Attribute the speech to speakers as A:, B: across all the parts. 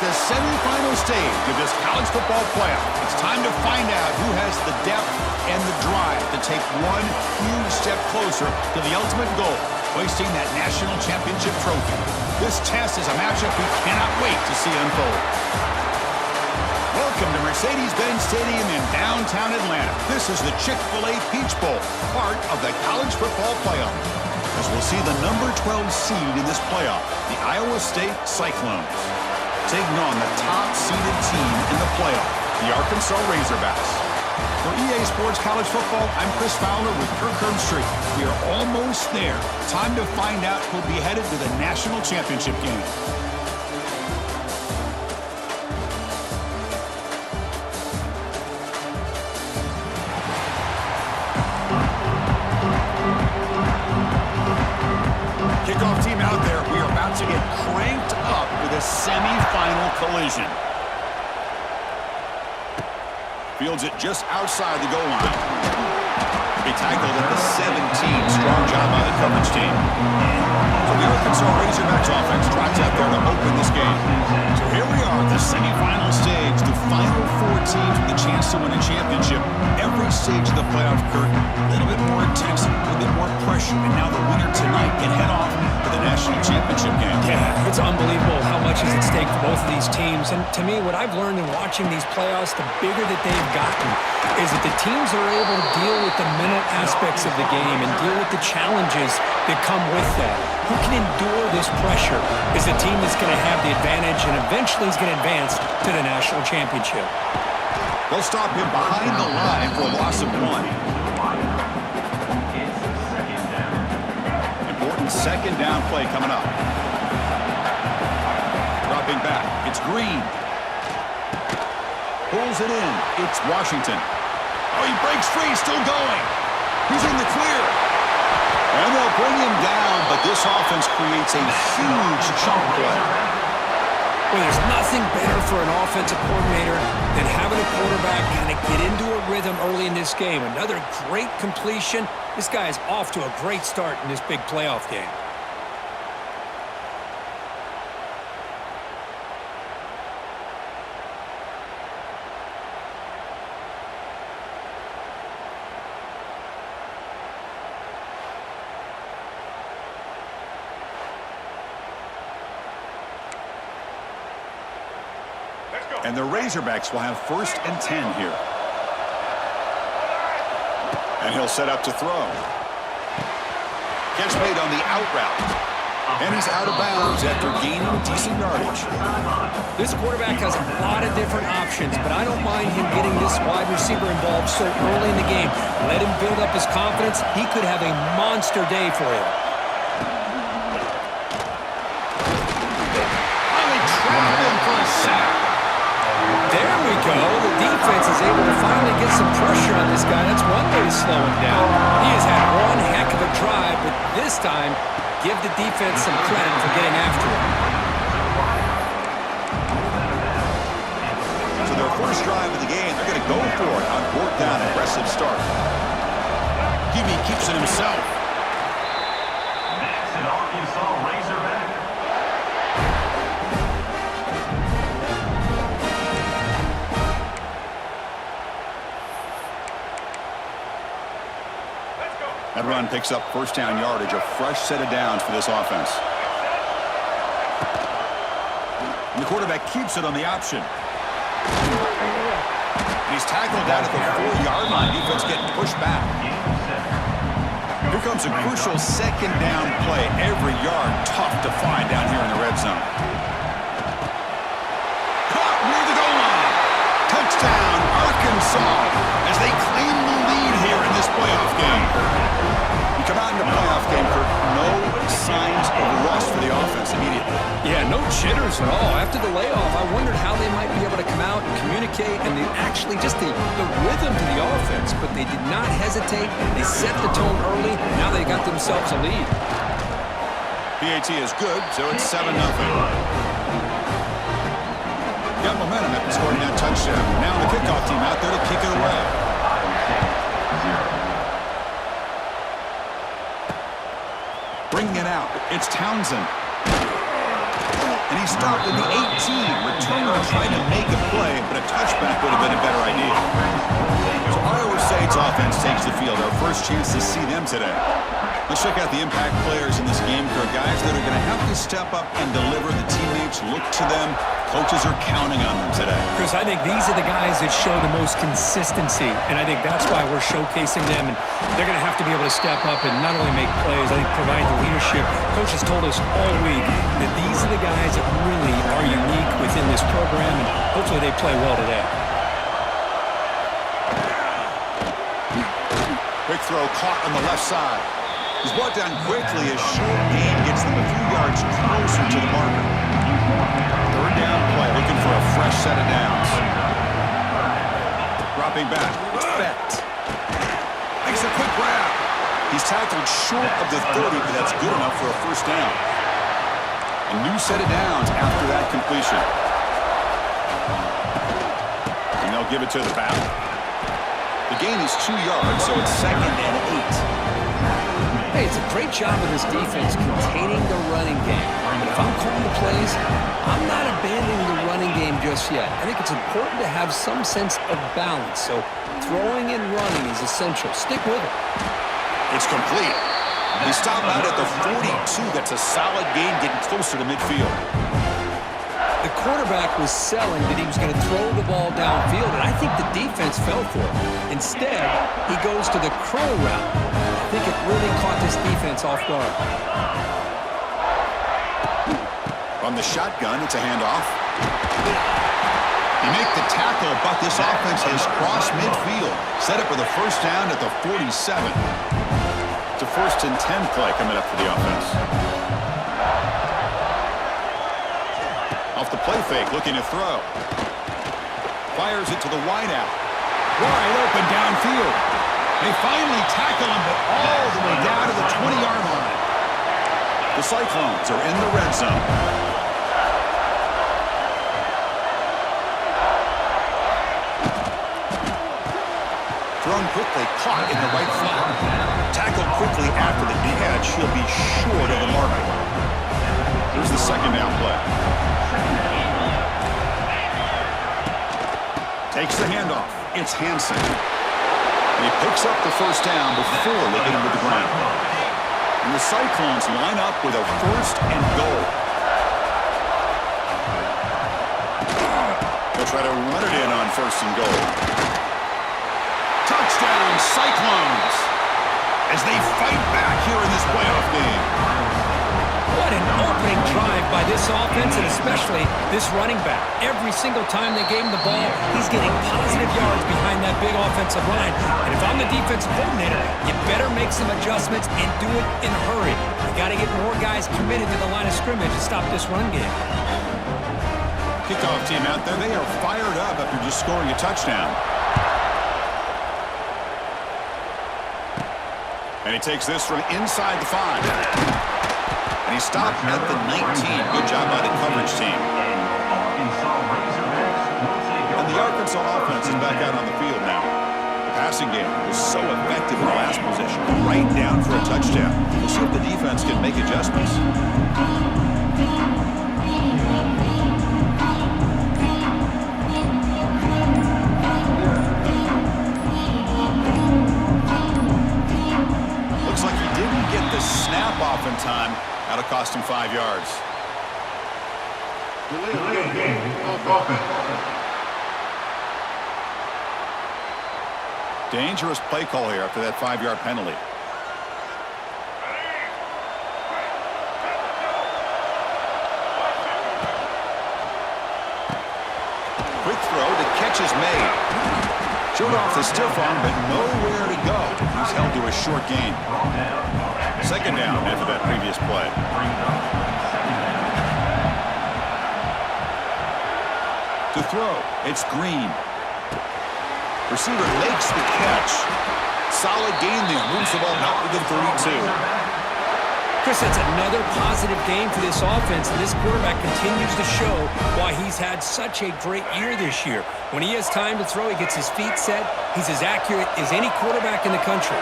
A: the semifinal stage of this college football playoff. It's time to find out who has the depth and the drive to take one huge step closer to the ultimate goal, hoisting that national championship trophy. This test is a matchup we cannot wait to see unfold. Welcome to Mercedes-Benz Stadium in downtown Atlanta. This is the Chick-fil-A Peach Bowl, part of the college football playoff. As we'll see the number 12 seed in this playoff, the Iowa State Cyclones, taking on the top-seeded team in the playoff, the Arkansas Razorbacks. For EA Sports College Football, I'm Chris Fowler with Kirk Herbstreit. We are almost there. Time to find out who'll be headed to the national championship game. Kickoff team out there. We are about to get cranked up with a semi-final collision. Fields it just outside the goal line. He tackled at the 17. Strong job by the coverage team. So the Arkansas Razorbacks offense tracks out there to open this game. So here we are, the semifinal stage, the final four teams with a chance to win a championship. Every stage of the playoff, Kurt, a little bit more intense, a little bit more pressure, and now the winner tonight can head off to the national championship game.
B: Yeah, it's unbelievable how much is at stake for both of these teams. And to me, what I've learned in watching these playoffs, the bigger that they've gotten, is that the teams are able to deal with the mental aspects of the game and deal with the challenges that come with that. Who can endure this pressure is the team that's going to have the advantage and eventually is going to advance to the national championship.
A: They'll stop him behind the line for a loss of 1. Important second down play coming up. Dropping back, it's Green. Pulls it in, it's Washington. Oh, he breaks free, still going. He's in the clear. And they'll bring him down, but this offense creates a huge chunk play.
B: Well, there's nothing better for an offensive coordinator than having a quarterback kind of get into a rhythm early in this game. Another great completion. This guy is off to a great start in this big playoff game.
A: And the Razorbacks will have 1st and 10 here. And he'll set up to throw. Catch made on the out route. And he's out of bounds after gaining decent yardage.
B: This quarterback has a lot of different options, but I don't mind him getting this wide receiver involved so early in the game. Let him build up his confidence. He could have a monster day for him.
A: Oh, they trap him for a sack.
B: There we go. The defense is able to finally get some pressure on this guy. That's one way to slow him down. He has had one heck of a drive, but this time, give the defense some credit for getting after him.
A: So their first drive of the game, they're going to go for it on 4th down, aggressive start. Gibby keeps it himself.
C: Next, an Arkansas Razorback.
A: That run picks up 1st down yardage, a fresh set of downs for this offense. And the quarterback keeps it on the option. He's tackled down at the 4-yard line. Defense getting pushed back. Here comes a crucial second down play. Every yard tough to find down here in the red zone. Caught near the goal line. Touchdown, Arkansas, as they claim the lead here in this playoff game. You come out in the playoff game, Kirk, no signs of rust for the offense immediately.
B: Yeah, no jitters at all. After the layoff, I wondered how they might be able to come out and communicate and actually just the rhythm to the offense, but they did not hesitate. They set the tone early. Now they got themselves a lead.
A: PAT is good, so it's 7-0. Got momentum after scoring that touchdown. Now the kickoff team out there to kick it away. Bringing it out, it's Townsend. And he stopped at the 18. Returner trying to make a play, but a touchback would have been a better idea. So Iowa State's offense takes the field. Our first chance to see them today. Let's check out the impact players in this game. There are guys that are going to have to step up and deliver. The teammates look to them. Coaches are counting on them today.
B: Chris, I think these are the guys that show the most consistency, and I think that's why we're showcasing them. And they're going to have to be able to step up and not only make plays, I think provide the leadership. Coaches told us all week that these are the guys that really are unique within this program, and hopefully they play well today.
A: Quick throw caught on the left side. He's brought down quickly as short gain gets them a few yards closer to the marker. Third down play, looking for a fresh set of downs. Dropping back, it's Becht. Makes a quick grab. He's tackled short of the 30, but that's good enough for a first down. A new set of downs after that completion. And they'll give it to the back. The gain is 2 yards, so it's 2nd and 8.
D: Hey, it's a great job of this defense containing the running game. But if I'm calling the plays, I'm not abandoning the running game just yet. I think it's important to have some sense of balance. So throwing and running is essential. Stick with it.
A: It's complete. He stopped out at the 42. That's a solid gain, getting closer to midfield.
D: The quarterback was selling that he was going to throw the ball downfield, and I think the defense fell for it. Instead, he goes to the curl route. I think it really caught this defense off guard.
A: From the shotgun, it's a handoff. He makes the tackle, but this offense has crossed midfield. Set up with a first down at the 47. It's a 1st and 10 play coming up for the offense. Off the play fake, looking to throw. Fires it to the wideout. Wide open downfield. They finally tackle him, but all the way down to the 20-yard line. The Cyclones are in the red zone. Thrown quickly, caught in the right flat. Tackled quickly after the catch. He'll be short of the marker. Here's the 2nd down play. Takes the handoff. It's Hansen. And he picks up the first down before they get him to the ground. And the Cyclones line up with a 1st and goal. They'll try to run it in on 1st and goal. Touchdown, Cyclones! As they fight back here in this playoff game.
B: What an opening drive by this offense, and especially this running back. Every single time they gave him the ball, he's getting positive yards behind that big offensive line. And if I'm the defensive coordinator, you better make some adjustments and do it in a hurry. You got to get more guys committed to the line of scrimmage to stop this run game.
A: Kickoff team out there, they are fired up after just scoring a touchdown. And he takes this from inside the 5. And he stopped at the 19. Good job by the coverage team. And the Arkansas offense is back out on the field now. The passing game was so effective in the last possession, right down for a touchdown. We'll see if the defense can make adjustments. Looks like he didn't get the snap off in time. That'll cost him 5 yards. Dangerous play call here after that 5-yard penalty. Quick throw, the catch is made. Showed off the stiff arm, but nowhere to go. He's held to a short gain. 2nd down after that previous play. To throw, it's Green. Receiver makes the catch. Solid gain there. Moves the ball out to the 32.
B: Chris, that's another positive game for this offense, and this quarterback continues to show why he's had such a great year this year. When he has time to throw, he gets his feet set. He's as accurate as any quarterback in the country.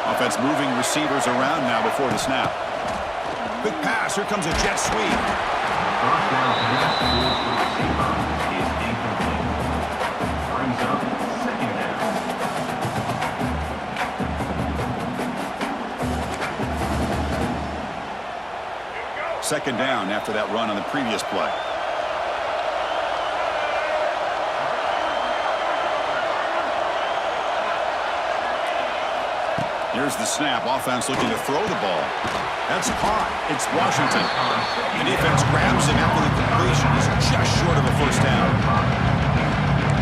A: Offense moving receivers around now before the snap. Quick pass. Here comes a jet sweep.
C: First down pass to the receiver is incomplete. Brings up second down.
A: Second down after that run on the previous play. Here's the snap. Offense looking to throw the ball. That's caught. It's Washington. The defense grabs him after the completion. He's just short of a first down.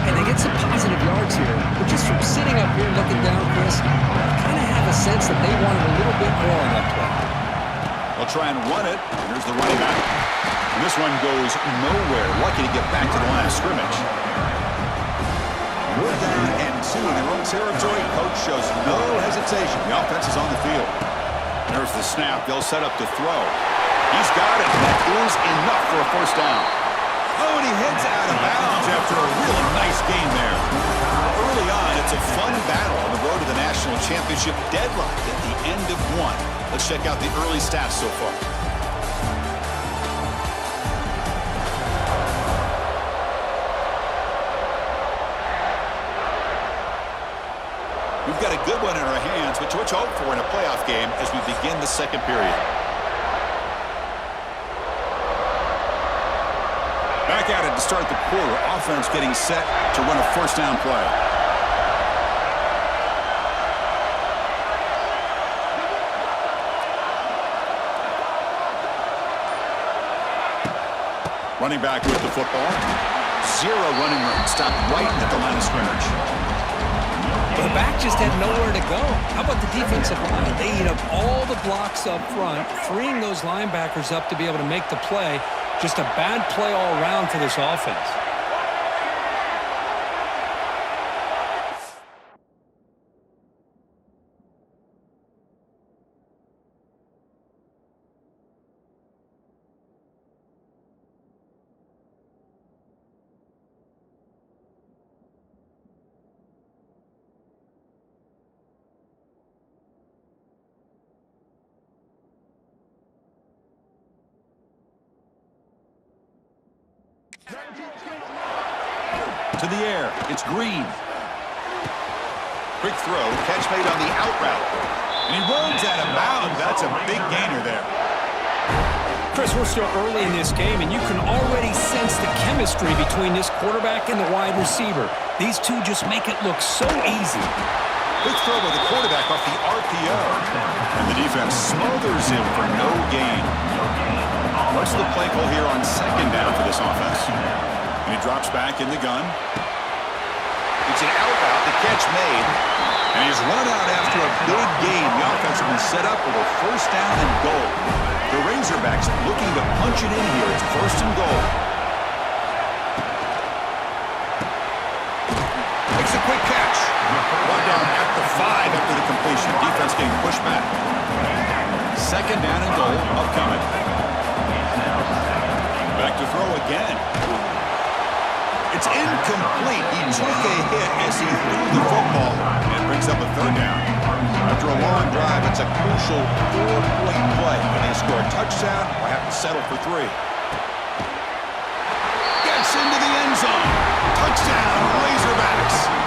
D: And they get some positive yards here. But just from sitting up here looking down, Chris, I kind of have a sense that they wanted a little bit more on that play.
A: They'll try and run it. Here's the running back. And this one goes nowhere. Lucky to get back to the line of scrimmage. We're down and two in their own territory. Coach shows no hesitation. The offense is on the field. There's the snap. They'll set up to throw. He's got it. That is enough for a first down. Oh, and he heads out of bounds after a really nice game there. Early on, it's a fun battle on the road to the national championship, deadlocked at the end of one. Let's check out the early stats so far. We've got a good one in our hands, which we'll hope for in a playoff game as we begin the second period. Back at it to start the quarter. Offense getting set to run a first down play. Running back with the football. Zero running room. Stopped right at the line of scrimmage.
D: Well, the back just had nowhere to go. How about the defensive line? They eat up all the blocks up front, freeing those linebackers up to be able to make the play. Just a bad play all around for this offense.
A: To the air, it's Green. Quick throw, catch made on the out route. And he runs out of bounds. That's a big gainer there.
B: Chris, we're still early in this game, and you can already sense the chemistry between this quarterback and the wide receiver. These two just make it look so easy.
A: Quick throw by the quarterback off the RPO. And the defense smothers him for no gain. What's the play call here on second down for this offense? And he drops back in the gun. It's an out route, the catch made. And he's run out after a big gain. The offense will be set up with a first down and goal. The Razorbacks looking to punch it in here. It's first and goal. Makes a quick catch. Brought down at the 5 after the completion. Defense getting pushed back. Second down and goal upcoming. Back to throw again. It's incomplete. He took a hit as he threw the football and brings up a third down. After a long drive, it's a crucial 4-point play. Can they score a touchdown or have to settle for 3? Gets into the end zone. Touchdown, Razorbacks.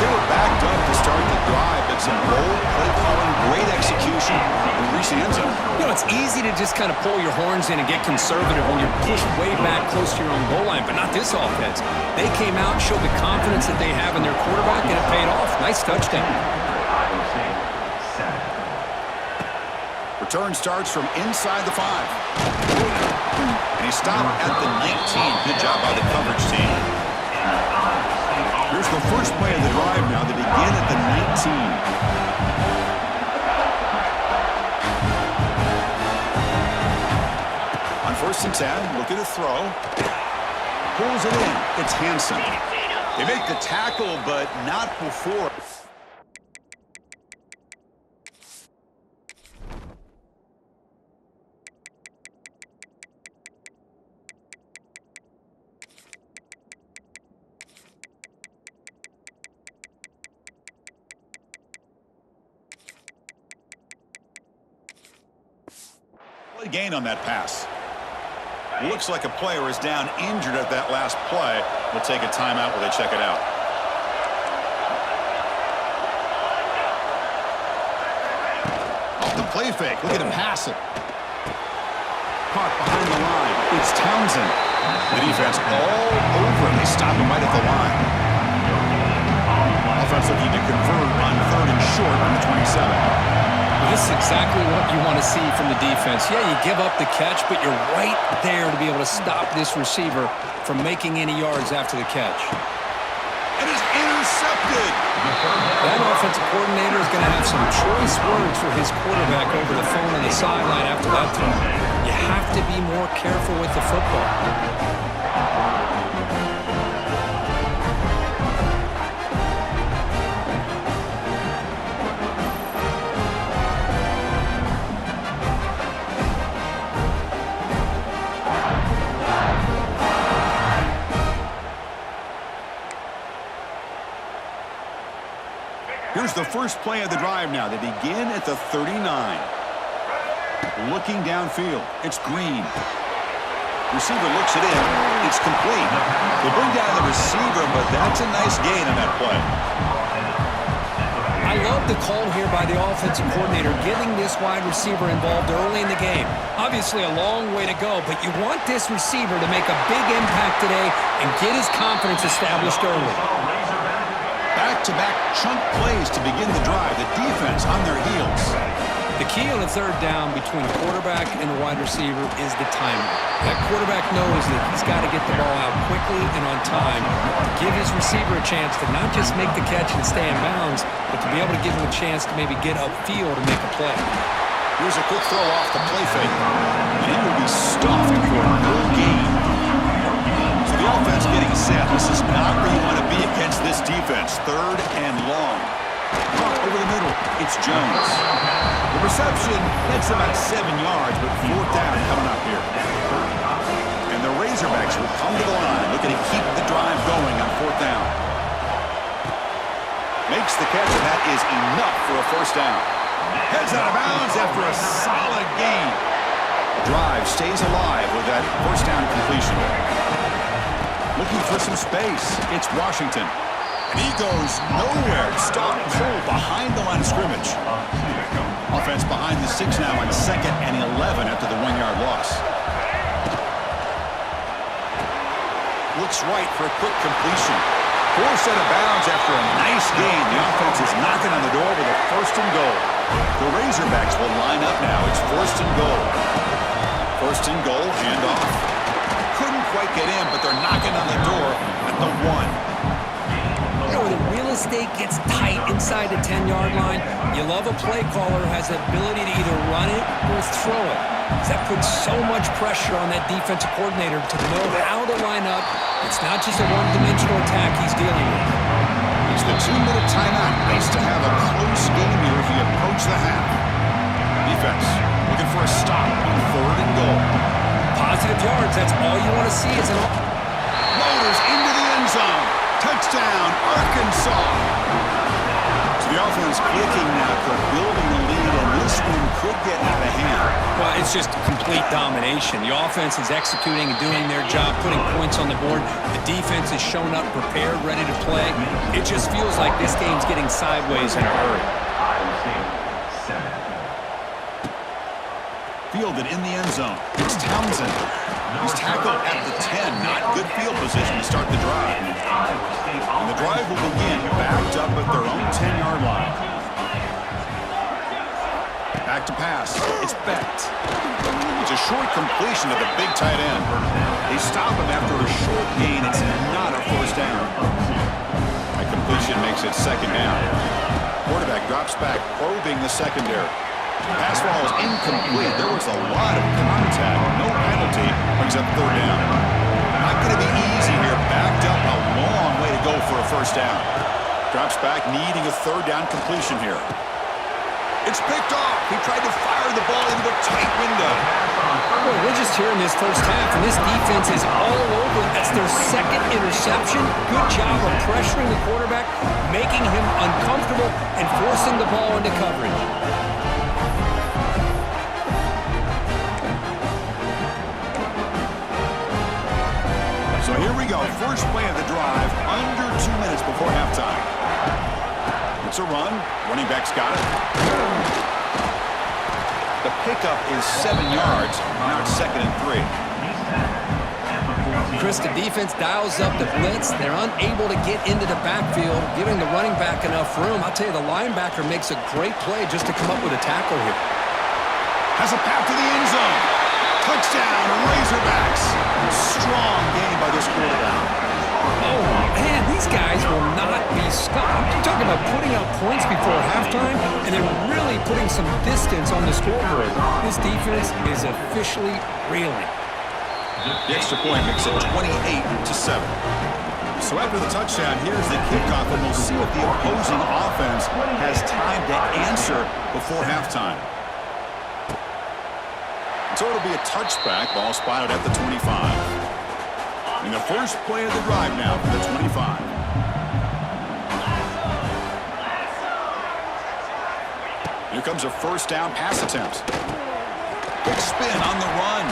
A: They were backed up to start the drive, but some bold play calling, great execution, and reach the end zone.
B: You know, it's easy to just kind of pull your horns in and get conservative when you're pushed way back close to your own goal line, but not this offense. They came out and showed the confidence that they have in their quarterback, and it paid off. Nice touchdown.
A: Return starts from inside the 5. And he stopped at the 19. Good job by the coverage team. Here's the first play of the drive now. They begin at the 19. On first and 10, look at a throw. Pulls it in. It's Hansen. They make the tackle, but not before. Good gain on that pass. Looks like a player is down injured at that last play. We'll take a timeout while they check it out. Off the play fake. Look at him pass it. Caught behind the line. It's Townsend. The defense all over him. They stop him right at the line. Offense looking to convert on 3rd and short on the 27.
D: This is exactly what you want to see from the defense. Yeah, you give up the catch, but you're right there to be able to stop this receiver from making any yards after the catch.
A: And it's intercepted.
D: That offensive coordinator is going to have some choice words for his quarterback over the phone on the sideline after that time. You have to be more careful with the football.
A: Here's the first play of the drive now. They begin at the 39. Looking downfield. It's Green. Receiver looks it in. It's complete. They bring down the receiver, but that's a nice gain on that play.
D: I love the call here by the offensive coordinator, getting this wide receiver involved early in the game. Obviously a long way to go, but you want this receiver to make a big impact today and get his confidence established early.
A: Back-to-back chunk plays to begin the drive. The defense on their heels.
D: The key on a 3rd down between a quarterback and a wide receiver is the timing. That quarterback knows that he's got to get the ball out quickly and on time to give his receiver a chance to not just make the catch and stay in bounds, but to be able to give him a chance to maybe get upfield and make a play.
A: Here's a quick throw off the play fake. And he will be stuffed for no gain. So the offense getting set. This is not where you want to be against this defense. 3rd and long. Caught over the middle. It's Jones. The reception, that's about 7 yards, but 4th down coming up here. And the Razorbacks will come to the line, looking to keep the drive going on 4th down. Makes the catch, and that is enough for a 1st down. Heads out of bounds after a solid gain. Drive stays alive with that 1st down completion. Looking for some space. It's Washington. And he goes nowhere. Stop cold behind the line of scrimmage. Offense behind the 6 now on 2nd and 11 after the 1-yard loss. Looks right for a quick completion. Forced out of bounds after a nice gain. The offense is knocking on the door with a 1st and goal. The Razorbacks will line up now. It's 1st and goal. 1st and goal, handoff. Couldn't quite get in, but they're knocking on the door at the 1.
D: You know, the real estate gets tight inside the 10-yard line. You love a play caller who has the ability to either run it or throw it. That puts so much pressure on that defensive coordinator to know how to line up. It's not just a one-dimensional attack he's dealing with.
A: It's the 2-minute timeout. Nice to have a close game here as we approach the half. Defense looking for a stop on 3rd and goal.
D: Positive yards, that's all you want to see is an...
A: Motors into the end zone. Touchdown, Arkansas. So the offense clicking now for building the lead, and this one could get out of hand.
D: Well, it's just complete domination. The offense is executing and doing their job, putting points on the board. The defense is showing up prepared, ready to play. It just feels like this game's getting sideways in a hurry.
A: Fielded in the end zone. It's Townsend. He's tackled at the 10. Not good field position to start the drive. And the drive will begin backed up at their own 10-yard line. Back to pass. It's Becht. It's a short completion to the big tight end. They stop him after a short gain. It's not a 1st down. That completion makes it 2nd down. Quarterback drops back, probing the secondary. Pass ball is incomplete. There was a lot of contact. No penalty. Brings up 3rd down. Not going to be easy here. Backed up a long way to go for a 1st down. Drops back, needing a 3rd down completion here. It's picked off. He tried to fire the ball into a tight window.
D: Boy, we're just here in this 1st half, and this defense is all over. That's their 2nd interception. Good job of pressuring the quarterback, making him uncomfortable, and forcing the ball into coverage.
A: So here we go. First play of the drive, under 2 minutes before halftime. It's a run. Running back's got it. The pickup is 7 yards. Now it's 2nd and 3.
D: Chris, the defense dials up the blitz. They're unable to get into the backfield, giving the running back enough room. I'll tell you, the linebacker makes a great play just to come up with a tackle here.
A: Has a path to the end zone. Touchdown, Razorbacks. Strong game by this quarterback.
D: Oh, man, these guys will not be stopped. You're talking about putting up points before halftime and then really putting some distance on the scoreboard. This defense is officially reeling.
A: The extra point makes it 28-7. So after the touchdown, here's the kickoff, and we'll see if the opposing offense has time to answer before halftime. So it'll be a touchback, ball spotted at the 25. And the first play of the drive now for the 25. Here comes a first down pass attempt. Quick spin on the run.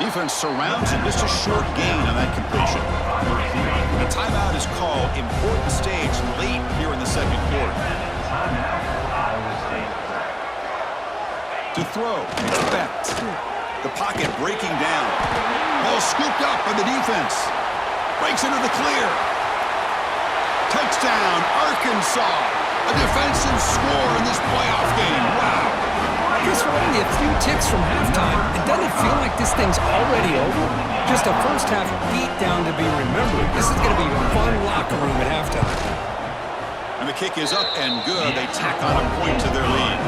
A: Defense surrounds him. Just a short gain on that completion. The timeout is called. Important stage late here in the second quarter. To throw, expect. The pocket breaking down. Ball scooped up by the defense. Breaks into the clear. Touchdown, Arkansas. A defensive score in this playoff game. Wow.
D: Chris, we're only a few ticks from halftime. It doesn't feel like this thing's already over. Just a first half beatdown to be remembered. This is going to be a fun locker room at halftime.
A: And the kick is up and good. They tack on a point to their lead.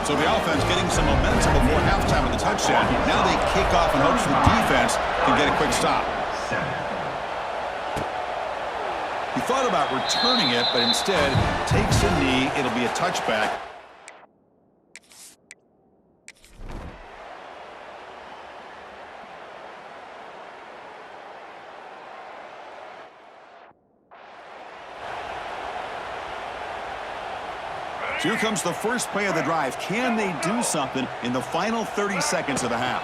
A: So the offense getting some momentum before halftime with the touchdown. Now they kick off in hopes the defense can get a quick stop. He thought about returning it, but instead takes a knee. It'll be a touchback. Here comes the first play of the drive. Can they do something in the final 30 seconds of the half?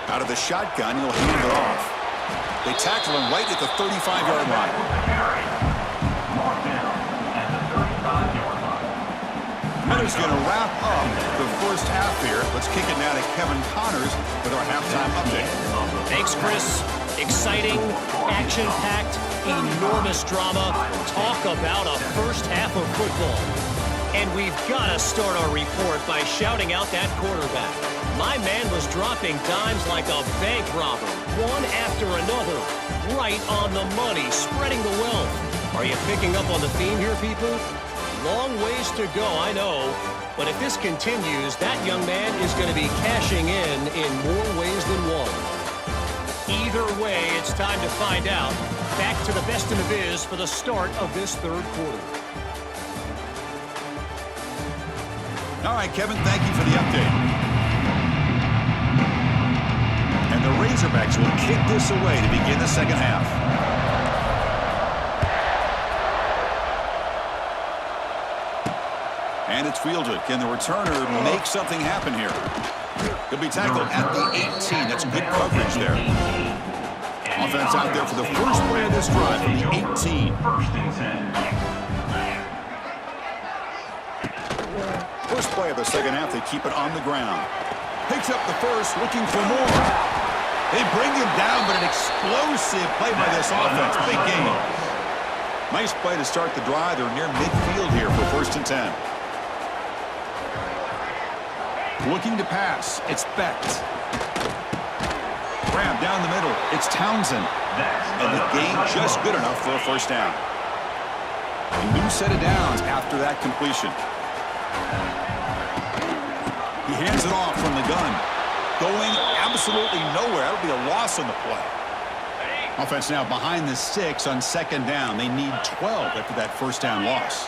A: Out of the shotgun, he'll hand it off. They tackle him right at the 35-yard line. That is going to wrap up the first half here. Let's kick it now to Kevin Connors with our halftime update.
E: Thanks, Chris. Exciting, action-packed, enormous drama. Talk about a first half of football. And we've got to start our report by shouting out that quarterback. My man was dropping dimes like a bank robber, one after another, right on the money, spreading the wealth. Are you picking up on the theme here, people? Long ways to go, I know. But if this continues, that young man is going to be cashing in more ways than one. Either way, it's time to find out. Back to the best in the biz for the start of this third quarter.
A: All right, Kevin, thank you for the update. And the Razorbacks will kick this away to begin the second half. And it's fielded. Can the returner make something happen here? He'll be tackled at the 18. That's good coverage there. Offense out there for the first play of this drive from the 18. First play of the second half, they keep it on the ground. Picks up the first, looking for more. They bring him down, but an explosive play by this offense. Big game. Nice play to start the drive. They're near midfield here for 1st and 10. Looking to pass. It's Becht. Grab down the middle. It's Townsend. And the gain just good enough for a first down. A new set of downs after that completion. He hands it off from the gun. Going absolutely nowhere. That'll be a loss on the play. Offense now behind the 6 on 2nd down. They need 12 after that first down loss.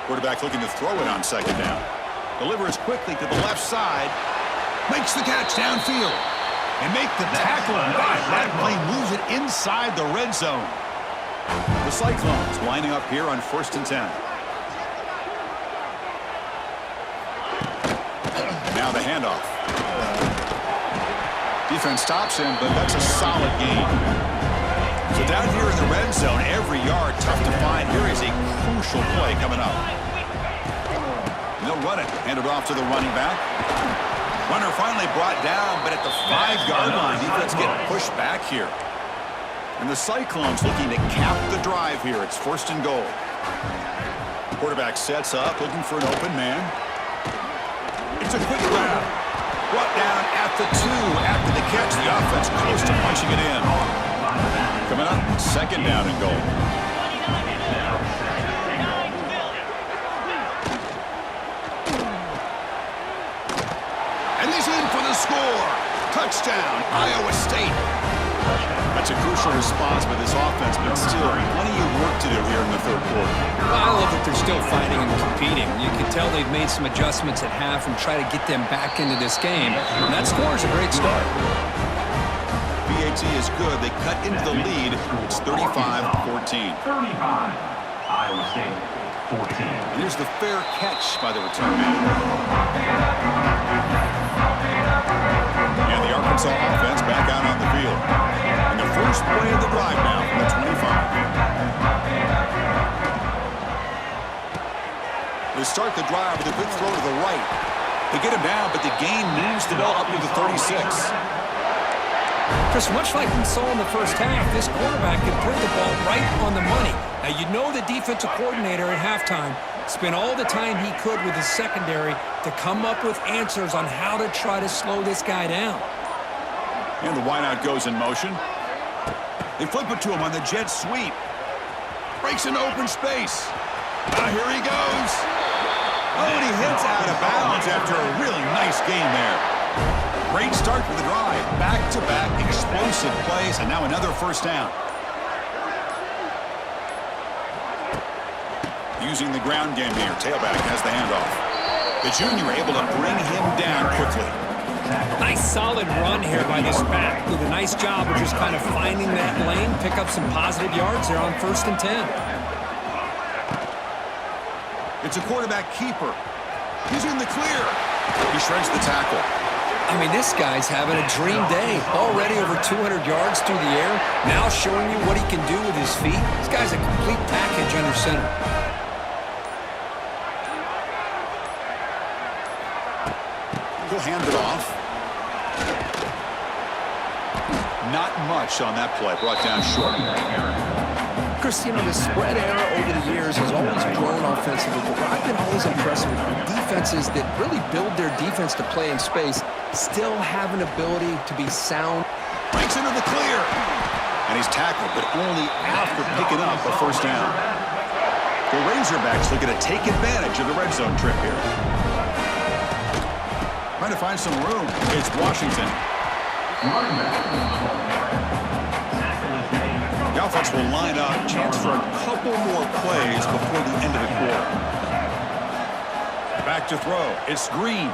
A: Quarterback looking to throw it on 2nd down. Delivers quickly to the left side. Makes the catch downfield. And make the tackle back. That play moves it inside the red zone. The Cyclones lining up here on 1st and 10. Now the handoff. Defense stops him, but that's a solid gain. So down here in the red zone, every yard tough to find. Here is a crucial play coming up. And they'll run it. Hand it off to the running back. Runner finally brought down, but at the 5-yard line, defense getting pushed back here. And the Cyclones looking to cap the drive here. It's 1st and goal. Quarterback sets up, looking for an open man. It's a quick grab. Brought down at the 2 after the catch. The offense close to punching it in. Coming up, 2nd down and goal. And he's in for the score. Touchdown, Iowa State. That's a crucial response by this offense, but still plenty of work to do here in the 3rd quarter.
B: Well, I love that they're still fighting and competing. You can tell they've made some adjustments at half and try to get them back into this game. And that score is a great start.
A: PAT is good. They cut into the lead. It's 35-14.
C: 35. Iowa State, 14.
A: And here's the fair catch by the return man. And the Arkansas offense back out on the field. And the first play of the drive now from the 25. They start the drive with a good throw to the right. They get him down, but the gain moves the ball up to the 36.
B: Chris, much like we saw in the first half, this quarterback can put the ball right on the money. Now, you know the defensive coordinator at halftime spent all the time he could with his secondary to come up with answers on how to try to slow this guy down.
A: And the wideout goes in motion. They flip it to him on the jet sweep. Breaks into open space. Now here he goes. Oh, and he hits out of bounds after a really nice game there. Great start for the drive. Back-to-back explosive plays, and now another 1st down. Using the ground game here. Tailback has the handoff. The junior able to bring him down quickly.
B: Nice solid run here by this back. Did a nice job of just kind of finding that lane, pick up some positive yards there on 1st and 10.
A: It's a quarterback keeper. He's in the clear. He shreds the tackle.
D: I mean, this guy's having a dream day. Already over 200 yards through the air. Now showing you what he can do with his feet. This guy's a complete package under center.
A: He'll hand it off. Not much on that play. Brought down short.
D: Chris, you know, the spread era over the years has always grown offensively, but what I've been always impressed with defenses that really build their defense to play in space still have an ability to be sound.
A: Breaks into the clear. And he's tackled, but only after picking up a 1st down. The Razorbacks looking to take advantage of the red zone trip here. Trying to find some room. It's Washington. The offense will line up. Chance for a couple more plays before the end of the quarter. Back to throw. It's Green.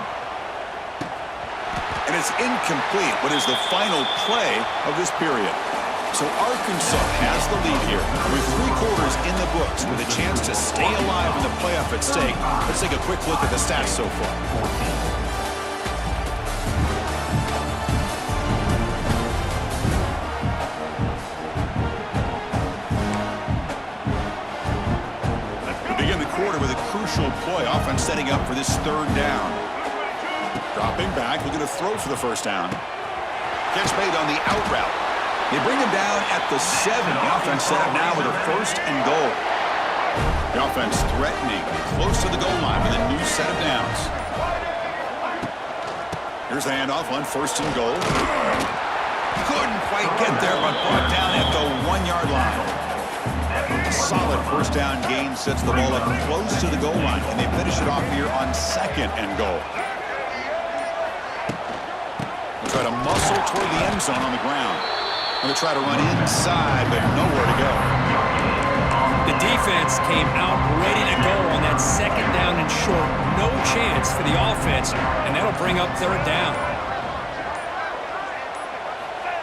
A: And it's incomplete. What is the final play of this period? So Arkansas has the lead here. With 3 quarters in the books with a chance to stay alive in the playoff at stake. Let's take a quick look at the stats so far. With a crucial play, offense setting up for this 3rd down. Dropping back, looking to throw for the 1st down. Catch made on the out route. They bring him down at the 7. The offense set up now with a 1st and goal. The offense threatening, close to the goal line with a new set of downs. Here's the handoff on 1st and goal. Couldn't quite get there, but brought down at the 1-yard line. A solid 1st down gain sets the ball up close to the goal line, and they finish it off here on 2nd and goal. They'll try to muscle toward the end zone on the ground. They'll try to run inside, but nowhere to go.
B: The defense came out ready to go on that 2nd down and short. No chance for the offense, and that'll bring up 3rd down.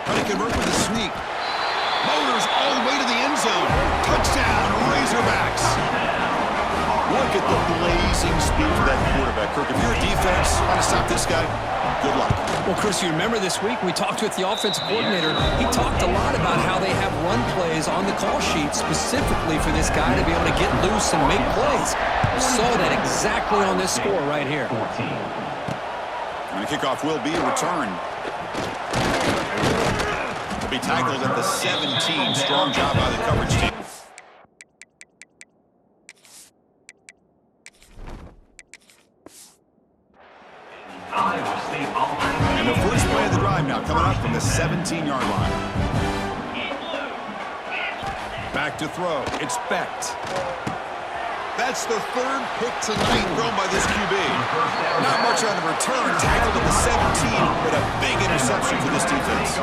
A: Trying to convert with a sneak. Motors all the way to the end zone. Touchdown, Razorbacks. Look at the blazing speed for that quarterback. Kirk, if you're a defense, trying to stop this guy, good luck.
D: Well, Chris, you remember this week we talked with the offensive coordinator. He talked a lot about how they have run plays on the call sheet specifically for this guy to be able to get loose and make plays. We saw that exactly on this score right here.
C: 14.
A: And the kickoff will be returned. Will be tackled at the 17. Strong job by the coverage team. And the first play of the drive now coming up from the 17-yard line. Back to throw. It's Becht. That's the third pick tonight thrown by this QB. Not much on the return. Tackled at the 17, but a big interception for this defense.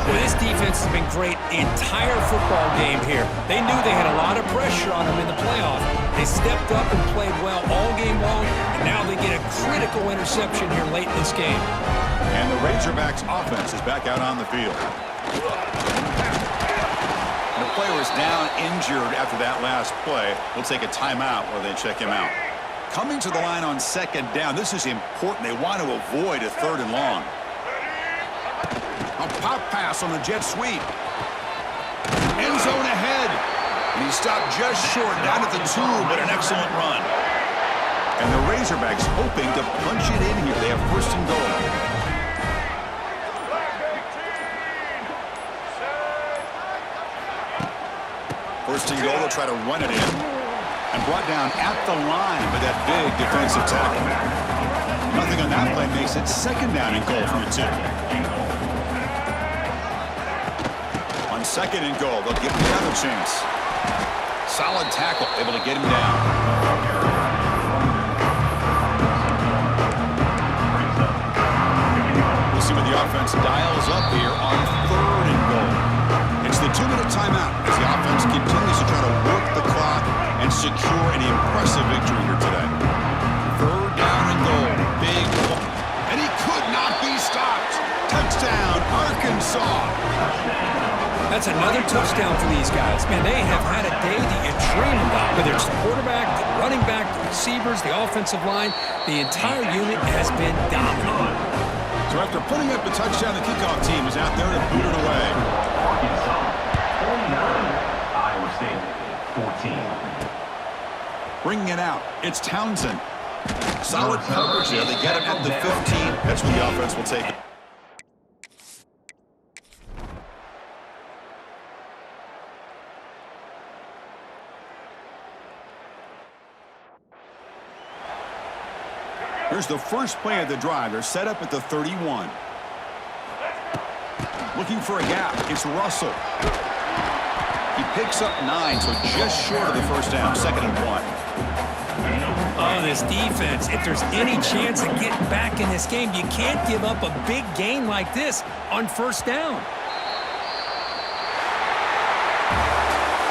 B: Well, this defense has been great the entire football game here. They knew they had a lot of pressure on them in the playoff. They stepped up and played well all game long, and now they get a critical interception here late in this game.
A: And the Razorbacks offense is back out on the field. The player is down injured after that last play. We'll take a timeout while they check him out. Coming to the line on second down. This is important. They want to avoid a third and long. A pop pass on the jet sweep. End zone ahead. And he stopped just short down at the 2, but an excellent run. And the Razorbacks hoping to punch it in here. They have first and goal. First and goal, they'll try to run it in. And brought down at the line by that big defensive tackle. Nothing on that play makes it second down and goal from the 2. On second and goal, they'll give him another chance. Solid tackle, able to get him down. We'll see what the offense dials up here on third and goal. It's the 2-minute timeout as the offense continues to try to work the clock and secure an impressive victory here today. Third down and goal. Big play. And he could not be stopped. Touchdown, Arkansas.
B: That's another touchdown for these guys. Man, they have had a day that you dream about. Whether it's the quarterback, the running back, the receivers, the offensive line, the entire unit has been dominant.
A: So after putting up a touchdown, the kickoff team is out there to boot it away.
C: Arkansas 49, Iowa State 14.
A: Bringing it out, it's Townsend. Solid coverage there. They get it at the 15. That's where the offense will take it. Here's the first play of the drive. They're set up at the 31. Looking for a gap. It's Russell. He picks up 9, so just short of the first down. Second and 1.
B: Oh, this defense, if there's any chance of getting back in this game, you can't give up a big gain like this on first down.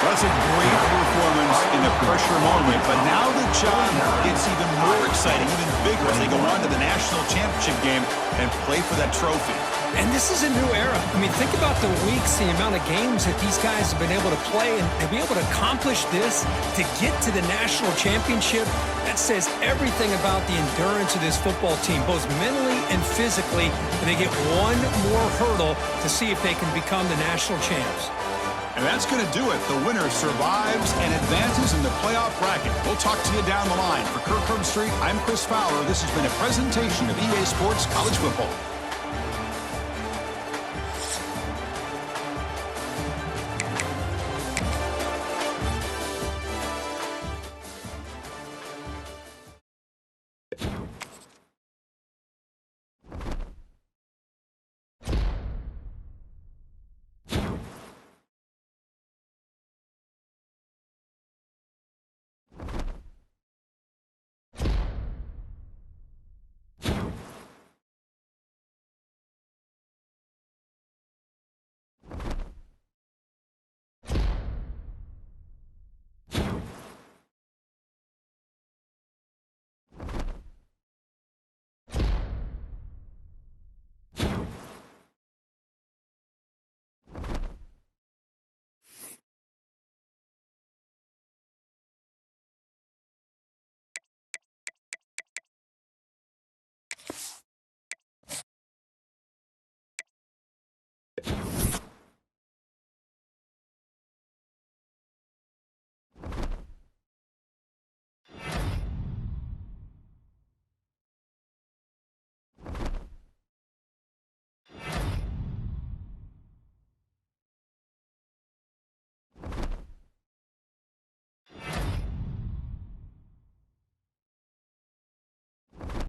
A: That's a great performance in the pressure moment, but now the job gets even more exciting, even bigger as they go on to the national championship game and play for that trophy.
B: And this is a new era. I mean, think about the weeks, the amount of games that these guys have been able to play, and to be able to accomplish this, to get to the national championship, that says everything about the endurance of this football team, both mentally and physically. And they get one more hurdle to see if they can become the national champs.
A: And that's going to do it. The winner survives and advances in the playoff bracket. We'll talk to you down the line. For Kirk Herbstreit, I'm Chris Fowler. This has been a presentation of EA Sports College Football.